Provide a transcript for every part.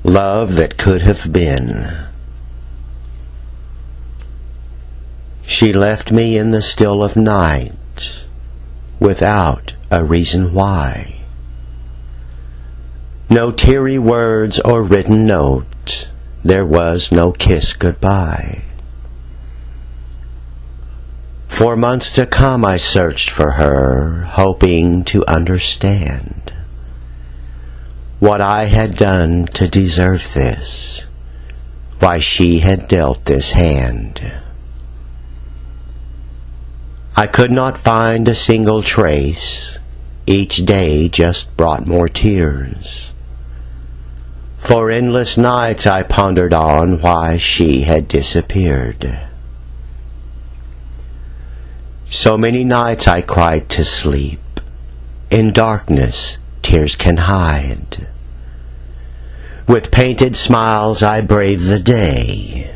Love that could have been. She left me in the still of night, without a reason why. No teary words or written note, there was no kiss goodbye. For months to come I searched for her, hoping to understand what I had done to deserve this, why she had dealt this hand. I could not find a single trace, each day just brought more tears. For endless nights I pondered on why she had disappeared. So many nights I cried to sleep. In darkness tears can hide. With painted smiles I braved the day,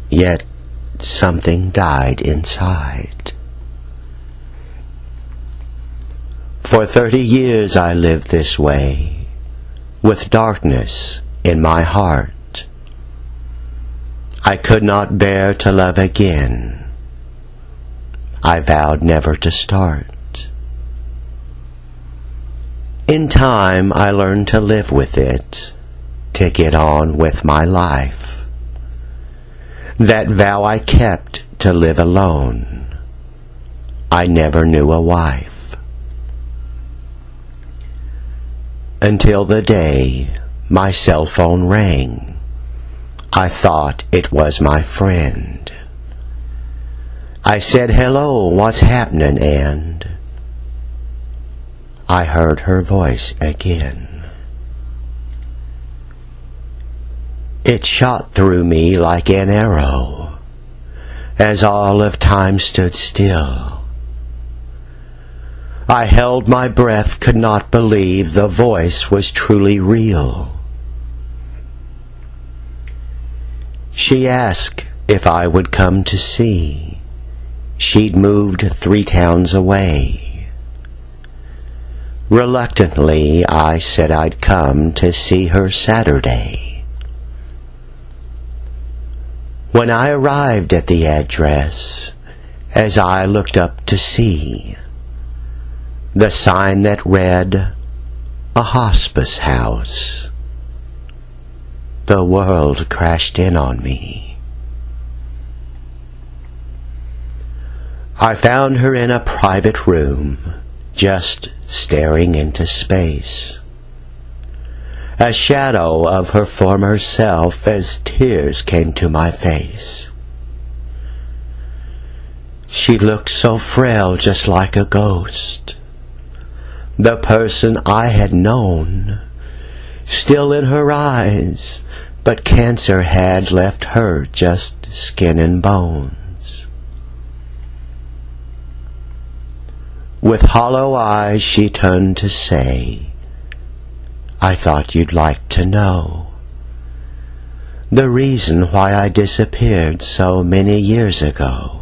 yet something died inside. For 30 years I lived this way, with darkness in my heart. I could not bear to love again. I vowed never to start. In time I learned to live with it, to get on with my life. That vow I kept to live alone. I never knew a wife. Until the day my cell phone rang, I thought it was my friend. I said, "Hello, what's happening?" and I heard her voice again. It shot through me like an arrow, as all of time stood still. I held my breath, could not believe the voice was truly real. She asked if I would come to see. She'd moved 3 towns away. Reluctantly, I said I'd come to see her Saturday. When I arrived at the address, as I looked up to see the sign that read, "A hospice house," the world crashed in on me. I found her in a private room, just staring into space, a shadow of her former self as tears came to my face. She looked so frail, just like a ghost, the person I had known, still in her eyes, but cancer had left her just skin and bones. With hollow eyes she turned to say, "I thought you'd like to know the reason why I disappeared so many years ago.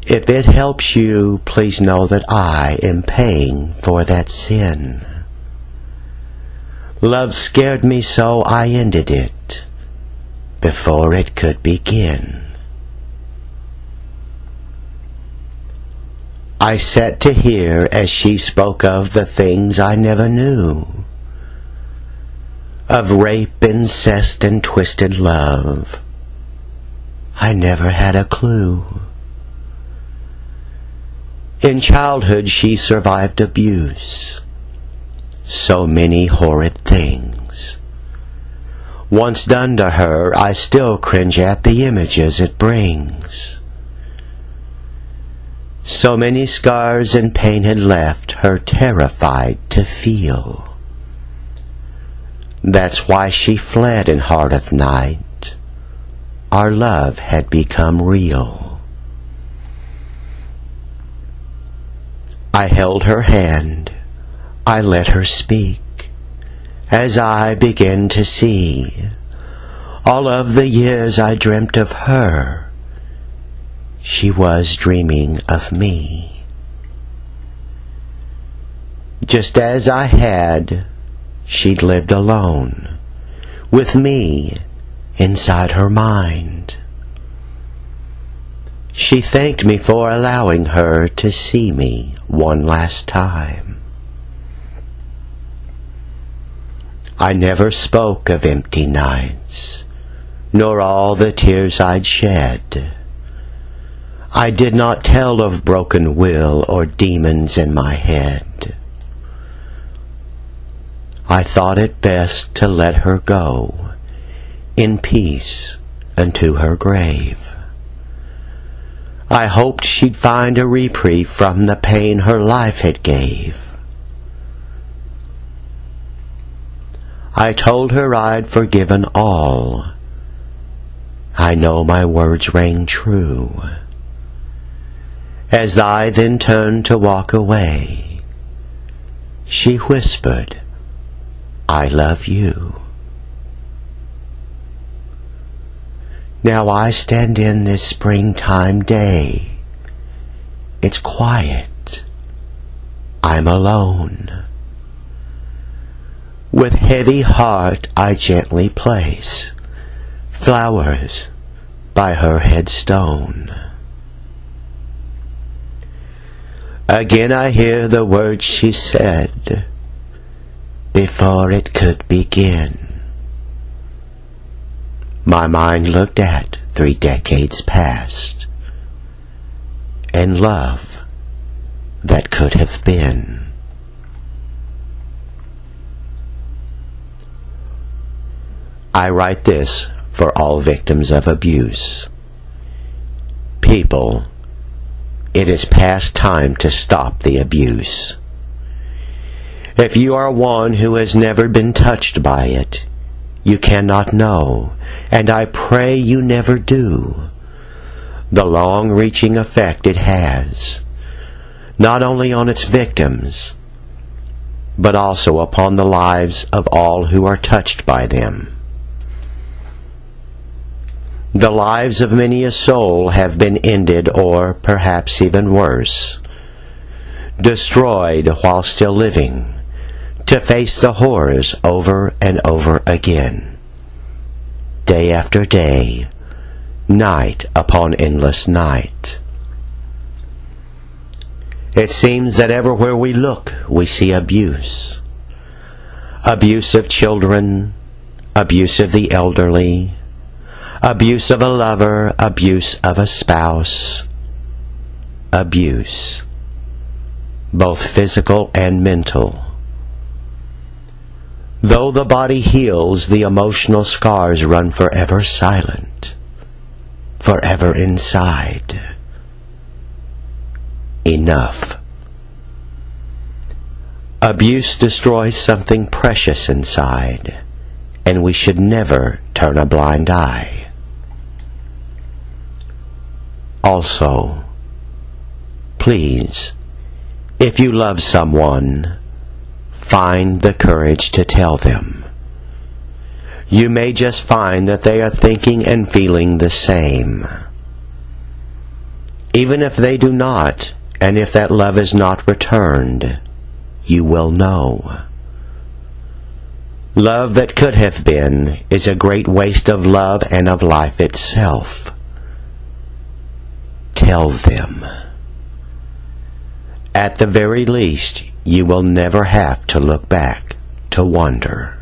If it helps you, please know that I am paying for that sin. Love scared me so I ended it before it could begin." I sat to hear as she spoke of the things I never knew, of rape, incest, and twisted love. I never had a clue. In childhood she survived abuse, so many horrid things. Once done to her, I still cringe at the images it brings. So many scars and pain had left her terrified to feel. That's why she fled in heart of night. Our love had become real. I held her hand, I let her speak, as I began to see all of the years I dreamt of her. She was dreaming of me. Just as I had, she'd lived alone, with me inside her mind. She thanked me for allowing her to see me one last time. I never spoke of empty nights, nor all the tears I'd shed. I did not tell of broken will or demons in my head. I thought it best to let her go in peace unto her grave. I hoped she'd find a reprieve from the pain her life had gave. I told her I'd forgiven all. I know my words rang true. As I then turned to walk away, she whispered, "I love you." Now I stand in this springtime day. It's quiet. I'm alone. With heavy heart I gently place flowers by her headstone. Again I hear the words she said before it could begin. My mind looked at 3 decades past, and love that could have been. I write this for all victims of abuse. People, it is past time to stop the abuse. If you are one who has never been touched by it, you cannot know, and I pray you never do, the long-reaching effect it has, not only on its victims, but also upon the lives of all who are touched by them. The lives of many a soul have been ended, or perhaps even worse, destroyed while still living, to face the horrors over and over again, day after day, night upon endless night. It seems that everywhere we look, we see abuse. Abuse of children, abuse of the elderly, abuse of a lover, abuse of a spouse, abuse, both physical and mental. Though the body heals, the emotional scars run forever silent, forever inside. Enough. Abuse destroys something precious inside, and we should never turn a blind eye. Also, please, if you love someone, find the courage to tell them. You may just find that they are thinking and feeling the same. Even if they do not, and if that love is not returned, you will know. Love that could have been is a great waste of love and of life itself. Tell them. At the very least, you will never have to look back to wonder.